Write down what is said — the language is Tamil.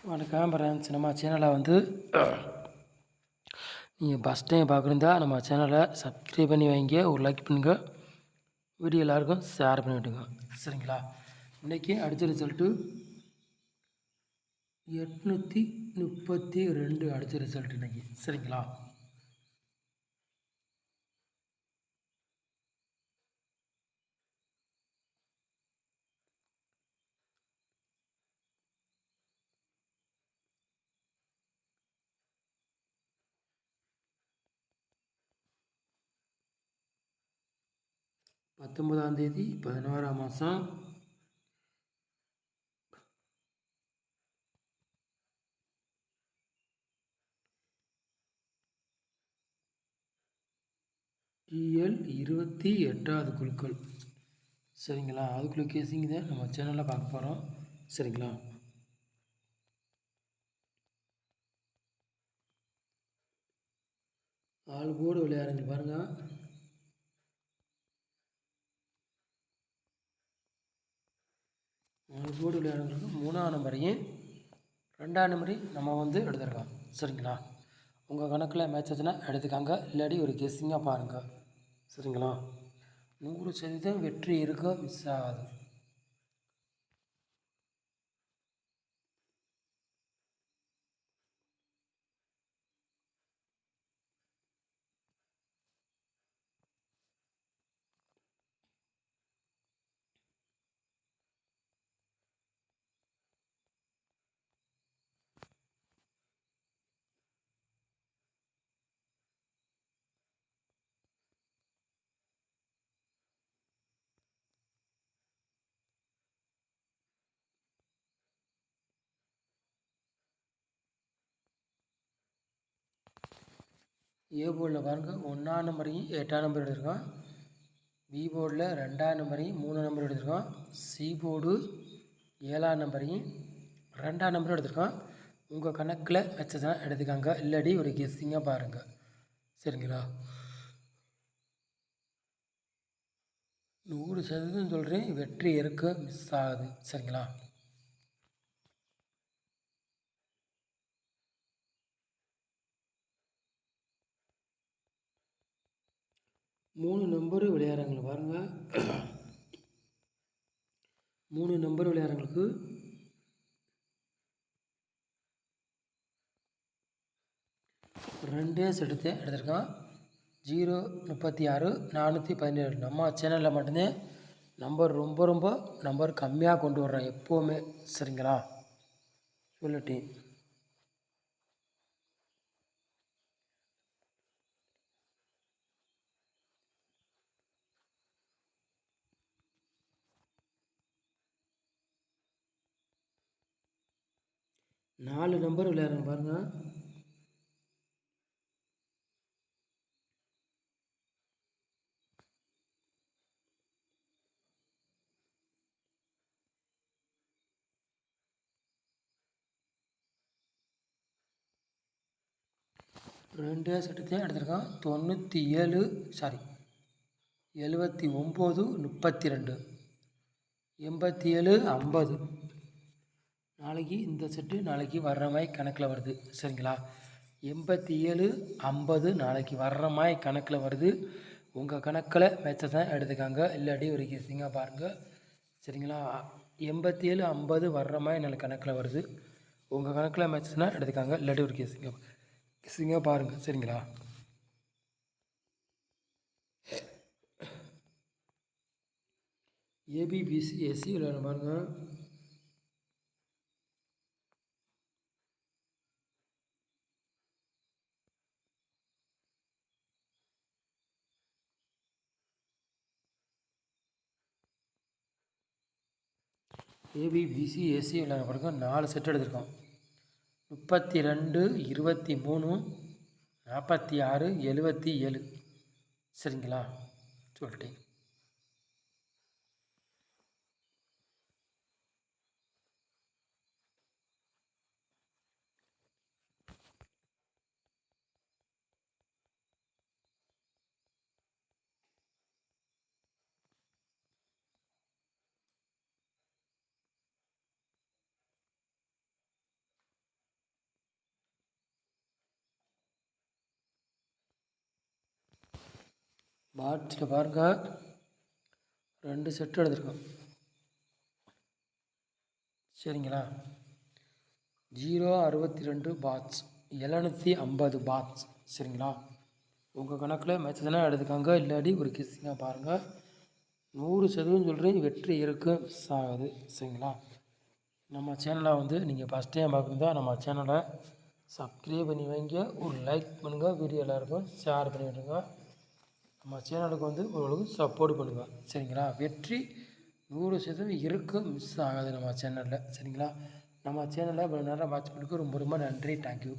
வணக்கம் ஃப்ரெண்ட்ஸ். நம்ம சேனலை நீங்கள் ஃபஸ்ட் டைம் பார்க்குறதா நம்ம சேனலை சப்ஸ்கிரைப் பண்ணி வைங்க, ஒரு லைக் பண்ணுங்க, வீடியோ எல்லாருக்கும் ஷேர் பண்ணி விட்டுங்க. சரிங்களா? இன்றைக்கி அடித்த ரிசல்ட்டு 832 அடித்த ரிசல்ட் இன்றைக்கி. சரிங்களா? தேதி 11ஆம் மாதம் 28வது குழுக்கள். சரிங்களா? அதுக்குள்ளே கேசிங் தான் நம்ம சேனலில் பார்க்க போகிறோம். சரிங்களா? ஆள் போர்டு விளையாடுங்க பாருங்கள். ஆள் போர்டு விளையாடுறவங்களுக்கு 3ஆம் நம்பரையும் 2ஆம் நம்பரையும் நம்ம எடுத்துருக்கோம். சரிங்களா? உங்கள் கணக்கில் மேட்ச் ஆச்சுன்னா எடுத்துக்காங்க, இல்லாட்டி ஒரு கெஸ்ஸிங்காக பாருங்கள். சரிங்களா? 100% வெற்றி இருக்க மிஸ் ஆகாது. ஏ போர்டில் பாருங்கள் 1ஆம் நம்பரையும் 8ஆம் நம்பர் எடுத்துருக்கோம். பி போர்டில் 2ஆம் நம்பரையும் 3ஆம் நம்பர் எடுத்துருக்கோம். சி போர்டு 7ஆம் நம்பரையும் 2ஆம் நம்பரும் எடுத்துருக்கோம். உங்கள் கணக்கில் வச்சதான் எடுத்துக்காங்க, இல்லாட்டி ஒரு கெஸ்ஸிங்காக பாருங்கள். சரிங்களா? 100% சொல்கிறேன், வெற்றி இருக்க மிஸ் ஆகுது. சரிங்களா? மூணு நம்பர் விளையாடுறவங்களை பாருங்கள். 3 நம்பர் விளையாடுறவங்களுக்கு 2 செட்டு எடுத்திருக்கான். 036 417. நம்ம சேனலில் மட்டும்தான் நம்பர் ரொம்ப நம்பர் கம்மியாக கொண்டு வர்றோம் எப்போவுமே. சரிங்களா? சொல்லிட்டேன். நாலு நம்பர் விளையாடுறேன் பாருங்கள். ரெண்டே செட்டு தான் எடுத்திருக்கான். 97 79 32 87 50. நாளைக்கு இந்த செட்டு நாளைக்கு வர்ற மாதிரி கணக்கில் வருது. சரிங்களா? 87 50 நாளைக்கு வர்ற மாதிரி கணக்கில் வருது. உங்கள் கணக்கில் மேட்சை தான் எடுத்துக்காங்க, இல்லாட்டி ஒரு கெஸ்ஸிங்காக பாருங்கள். சரிங்களா? 87 50 வர்ற மாதிரி நல்ல கணக்கில் வருது. உங்கள் கணக்கில் மேட்சஸ்னால் எடுத்துக்காங்க, இல்லாட்டி ஒரு கெஸ்ஸிங்காக பாருங்கள். சரிங்களா? ஏபிபிசி எஸ்சி விளையாட பாருங்கள். ஏபிபிசி எஸ்சி விளையாட பாருங்க. 4 செட் எடுத்திருக்கோம். 32 23 46 77. சரிங்களா? சொல்லிட்டேன். பாட்ஸில் பாருங்கள் 2 செட்டு எடுத்துருக்கோம் சரிங்களா. 062 பாட்ஸ் 750 பாட்ஸ் சரிங்களா. உங்கள் கணக்கில் மெச்சதுன்னா எடுத்துக்காங்க, இல்லாட்டி ஒரு கிஸ்ஸிங்காக பாருங்கள். 100% சொல்கிறேன் வெற்றி இருக்குது, மிஸ் ஆகுது சரிங்களா. நம்ம சேனலை வந்து நீங்கள் ஃபஸ்ட் டைம் பார்க்குறதா நம்ம சேனலை சப்ஸ்கிரைப் பண்ணி வைங்க, ஒரு லைக் பண்ணுங்கள், வீடியோ எல்லாருக்கும் ஷேர் பண்ணி விட்டுருங்க. நம்ம சேனலுக்கு வந்து ஓரளவுக்கு சப்போர்ட் பண்ணுங்கள் சரிங்களா. வெற்றி 100% இருக்குது, மிஸ் ஆகாது நம்ம சேனலில் சரிங்களா. நம்ம சேனலை இவ்வளோ நேரம் வாட்ச் பண்ணிக்க ரொம்ப ரொம்ப நன்றி, தேங்க்யூ.